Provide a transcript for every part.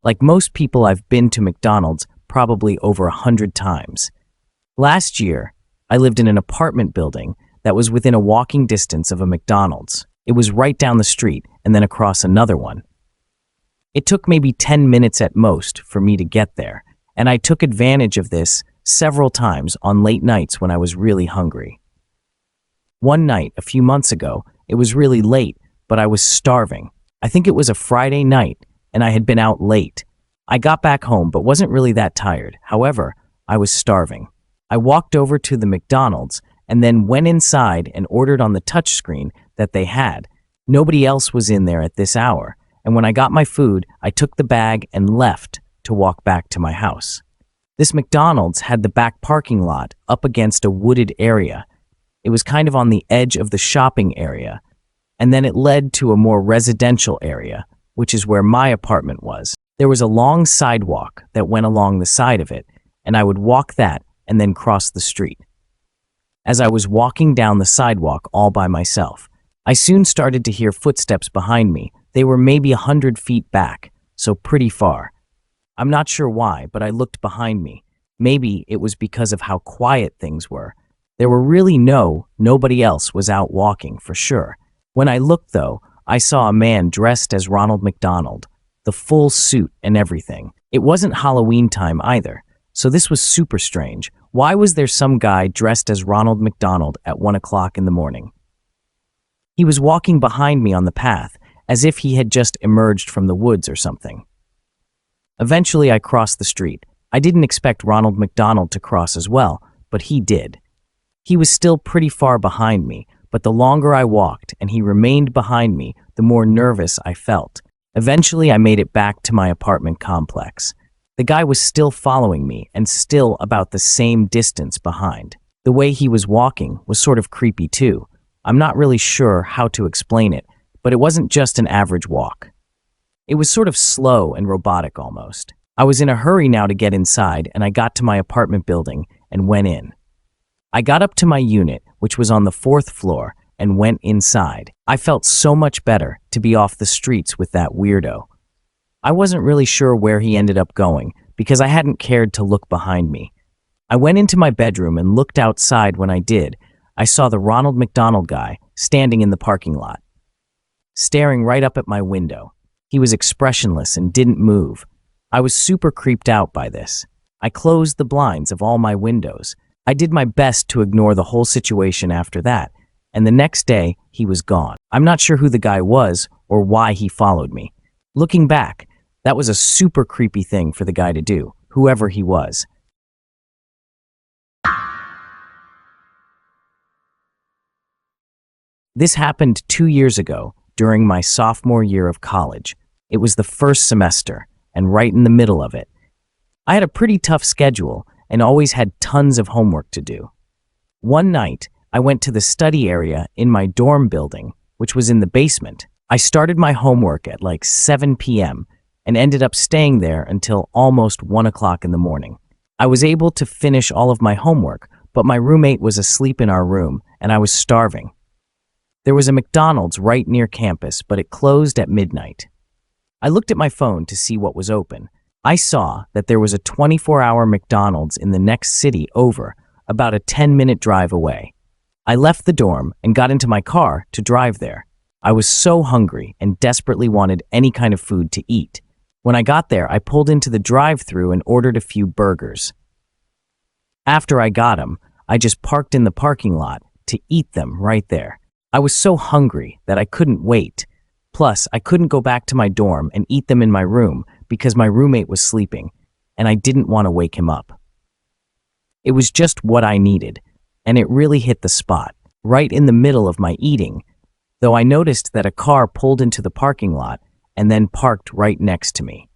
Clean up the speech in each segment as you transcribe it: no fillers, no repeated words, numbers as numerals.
Like most people, I've been to McDonald's probably over 100 times. Last year, I lived in an apartment building that was within a walking distance of a McDonald's. It was right down the street and then across another one. It took maybe 10 minutes at most for me to get there, and I took advantage of this several times on late nights when I was really hungry. One night, a few months ago, it was really late, but I was starving. I think it was a Friday night, and I had been out late. I got back home but wasn't really that tired. However, I was starving. I walked over to the McDonald's and then went inside and ordered on the touchscreen that they had. Nobody else was in there at this hour, and when I got my food, I took the bag and left to walk back to my house. This McDonald's had the back parking lot up against a wooded area. It was kind of on the edge of the shopping area, and then it led to a more residential area, which is where my apartment was. There was a long sidewalk that went along the side of it, and I would walk that and then cross the street. As I was walking down the sidewalk all by myself, I soon started to hear footsteps behind me. They were maybe 100 feet back, so pretty far. I'm not sure why, but I looked behind me. Maybe it was because of how quiet things were. There were really nobody else was out walking, for sure. When I looked, though, I saw a man dressed as Ronald McDonald, the full suit and everything. It wasn't Halloween time either, so this was super strange. Why was there some guy dressed as Ronald McDonald at 1 o'clock in the morning? He was walking behind me on the path, as if he had just emerged from the woods or something. Eventually, I crossed the street. I didn't expect Ronald McDonald to cross as well, but he did. He was still pretty far behind me, but the longer I walked and he remained behind me, the more nervous I felt. Eventually, I made it back to my apartment complex. The guy was still following me and still about the same distance behind. The way he was walking was sort of creepy too. I'm not really sure how to explain it, but it wasn't just an average walk. It was sort of slow and robotic almost. I was in a hurry now to get inside, and I got to my apartment building and went in. I got up to my unit, which was on the 4th floor, and went inside. I felt so much better to be off the streets with that weirdo. I wasn't really sure where he ended up going because I hadn't cared to look behind me. I went into my bedroom and looked outside. When I did, I saw the Ronald McDonald guy standing in the parking lot, staring right up at my window. He was expressionless and didn't move. I was super creeped out by this. I closed the blinds of all my windows. I did my best to ignore the whole situation after that, and the next day, he was gone. I'm not sure who the guy was or why he followed me. Looking back, that was a super creepy thing for the guy to do, whoever he was. This happened 2 years ago, during my sophomore year of college. It was the first semester, and right in the middle of it. I had a pretty tough schedule and always had tons of homework to do. One night, I went to the study area in my dorm building, which was in the basement. I started my homework at like 7 p.m. and ended up staying there until almost 1 o'clock in the morning. I was able to finish all of my homework, but my roommate was asleep in our room, and I was starving. There was a McDonald's right near campus, but it closed at midnight. I looked at my phone to see what was open. I saw that there was a 24-hour McDonald's in the next city over, about a 10-minute drive away. I left the dorm and got into my car to drive there. I was so hungry and desperately wanted any kind of food to eat. When I got there, I pulled into the drive-thru and ordered a few burgers. After I got them, I just parked in the parking lot to eat them right there. I was so hungry that I couldn't wait. Plus, I couldn't go back to my dorm and eat them in my room because my roommate was sleeping, and I didn't want to wake him up. It was just what I needed, and it really hit the spot, right in the middle of my eating, though I noticed that a car pulled into the parking lot and then parked right next to me.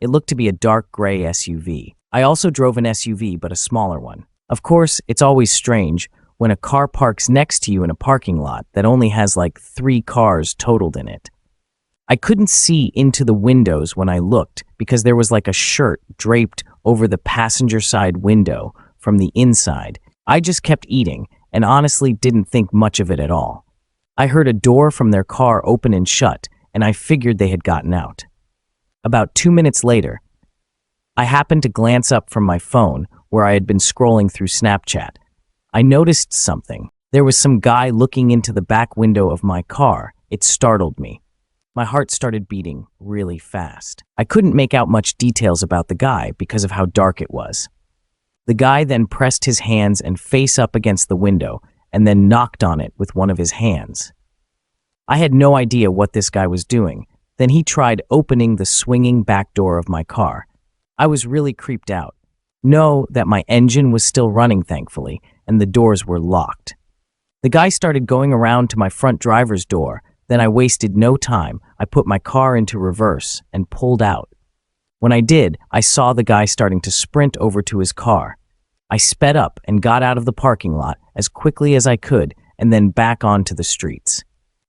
It looked to be a dark gray SUV. I also drove an SUV, but a smaller one. Of course, it's always strange when a car parks next to you in a parking lot that only has like 3 cars totaled in it. I couldn't see into the windows when I looked because there was like a shirt draped over the passenger side window from the inside. I just kept eating and honestly didn't think much of it at all. I heard a door from their car open and shut, and I figured they had gotten out. About 2 minutes later, I happened to glance up from my phone where I had been scrolling through Snapchat. I noticed something. There was some guy looking into the back window of my car. It startled me. My heart started beating really fast. I couldn't make out much details about the guy because of how dark it was. The guy then pressed his hands and face up against the window and then knocked on it with one of his hands. I had no idea what this guy was doing. Then he tried opening the swinging back door of my car. I was really creeped out. Know that my engine was still running, thankfully, and the doors were locked. The guy started going around to my front driver's door. Then I wasted no time. I put my car into reverse and pulled out. When I did, I saw the guy starting to sprint over to his car. I sped up and got out of the parking lot as quickly as I could and then back onto the streets.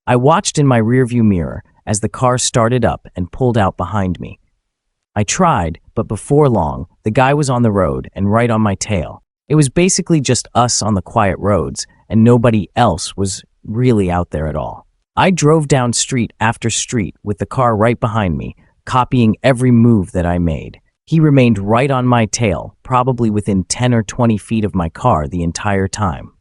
I watched in my rearview mirror as the car started up and pulled out behind me. I tried, but before long, the guy was on the road and right on my tail. It was basically just us on the quiet roads, and nobody else was really out there at all. I drove down street after street with the car right behind me, copying every move that I made. He remained right on my tail, probably within 10 or 20 feet of my car the entire time.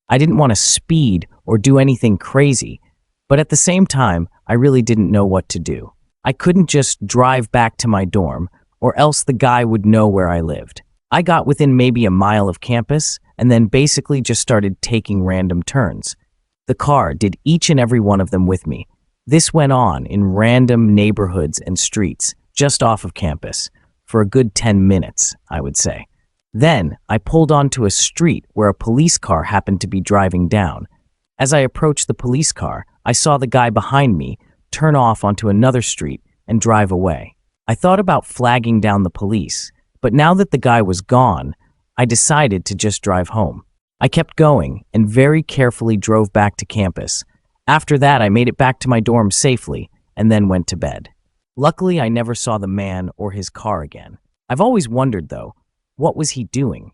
I didn't want to speed or do anything crazy, but at the same time, I really didn't know what to do. I couldn't just drive back to my dorm, or else the guy would know where I lived. I got within maybe a mile of campus, and then basically just started taking random turns. The car did each and every one of them with me. This went on in random neighborhoods and streets, just off of campus, for a good 10 minutes, I would say. Then, I pulled onto a street where a police car happened to be driving down. As I approached the police car, I saw the guy behind me turn off onto another street and drive away. I thought about flagging down the police, but now that the guy was gone, I decided to just drive home. I kept going and very carefully drove back to campus. After that, I made it back to my dorm safely and then went to bed. Luckily, I never saw the man or his car again. I've always wondered, though, what was he doing?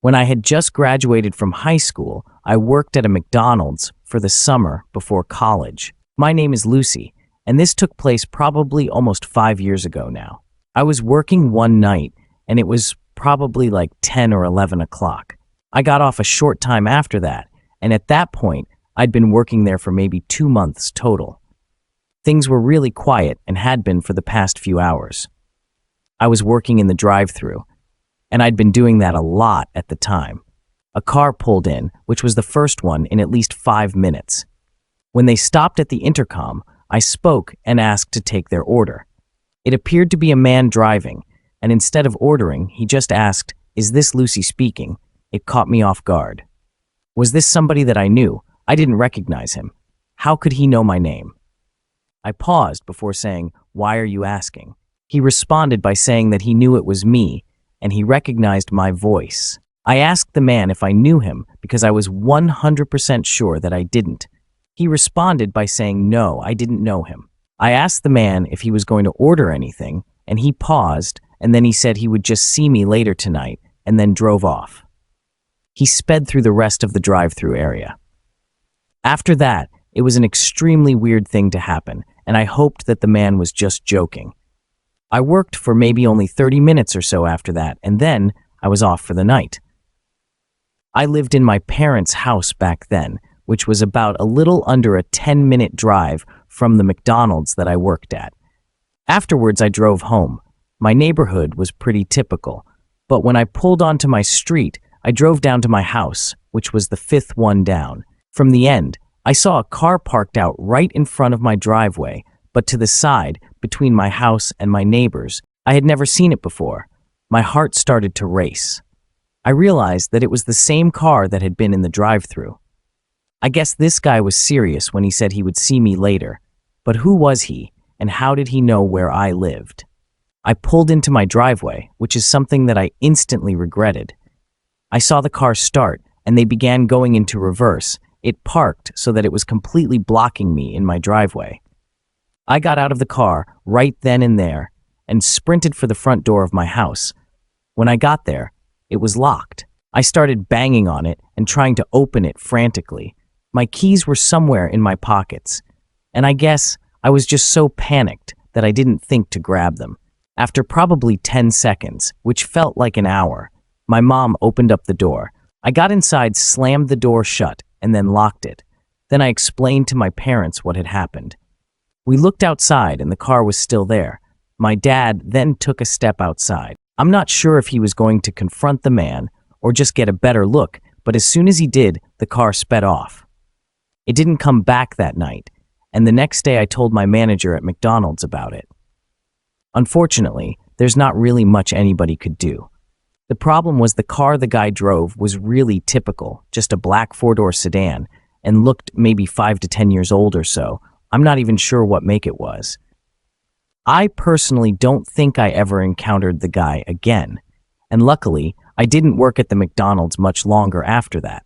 When I had just graduated from high school, I worked at a McDonald's for the summer before college. My name is Lucy, and this took place probably almost 5 years ago now. I was working one night, and it was probably like 10 or 11 o'clock. I got off a short time after that, and at that point, I'd been working there for maybe 2 months total. Things were really quiet and had been for the past few hours. I was working in the drive-thru, and I'd been doing that a lot at the time. A car pulled in, which was the first one in at least 5 minutes. When they stopped at the intercom, I spoke and asked to take their order. It appeared to be a man driving, and instead of ordering, he just asked, "Is this Lucy speaking?" It caught me off guard. Was this somebody that I knew? I didn't recognize him. How could he know my name? I paused before saying, "Why are you asking?" He responded by saying that he knew it was me, and he recognized my voice. I asked the man if I knew him because I was 100% sure that I didn't. He responded by saying no, I didn't know him. I asked the man if he was going to order anything, and he paused, and then he said he would just see me later tonight, and then drove off. He sped through the rest of the drive-thru area. After that, it was an extremely weird thing to happen, and I hoped that the man was just joking. I worked for maybe only 30 minutes or so after that, and then I was off for the night. I lived in my parents' house back then, which was about a little under a 10-minute drive from the McDonald's that I worked at. Afterwards, I drove home. My neighborhood was pretty typical, but when I pulled onto my street, I drove down to my house, which was the 5th one down. From the end, I saw a car parked out right in front of my driveway, but to the side, between my house and my neighbor's. I had never seen it before. My heart started to race. I realized that it was the same car that had been in the drive-thru. I guess this guy was serious when he said he would see me later. But who was he, and how did he know where I lived? I pulled into my driveway, which is something that I instantly regretted. I saw the car start, and they began going into reverse. It parked so that it was completely blocking me in my driveway. I got out of the car right then and there and sprinted for the front door of my house. When I got there, it was locked. I started banging on it and trying to open it frantically. My keys were somewhere in my pockets, and I guess I was just so panicked that I didn't think to grab them. After probably 10 seconds, which felt like an hour, my mom opened up the door. I got inside, slammed the door shut, and then locked it. Then I explained to my parents what had happened. We looked outside and the car was still there. My dad then took a step outside. I'm not sure if he was going to confront the man or just get a better look, but as soon as he did, the car sped off. It didn't come back that night, and the next day I told my manager at McDonald's about it. Unfortunately, there's not really much anybody could do. The problem was the car the guy drove was really typical, just a black four-door sedan, and looked maybe 5 to 10 years old or so. I'm not even sure what make it was. I personally don't think I ever encountered the guy again, and luckily, I didn't work at the McDonald's much longer after that.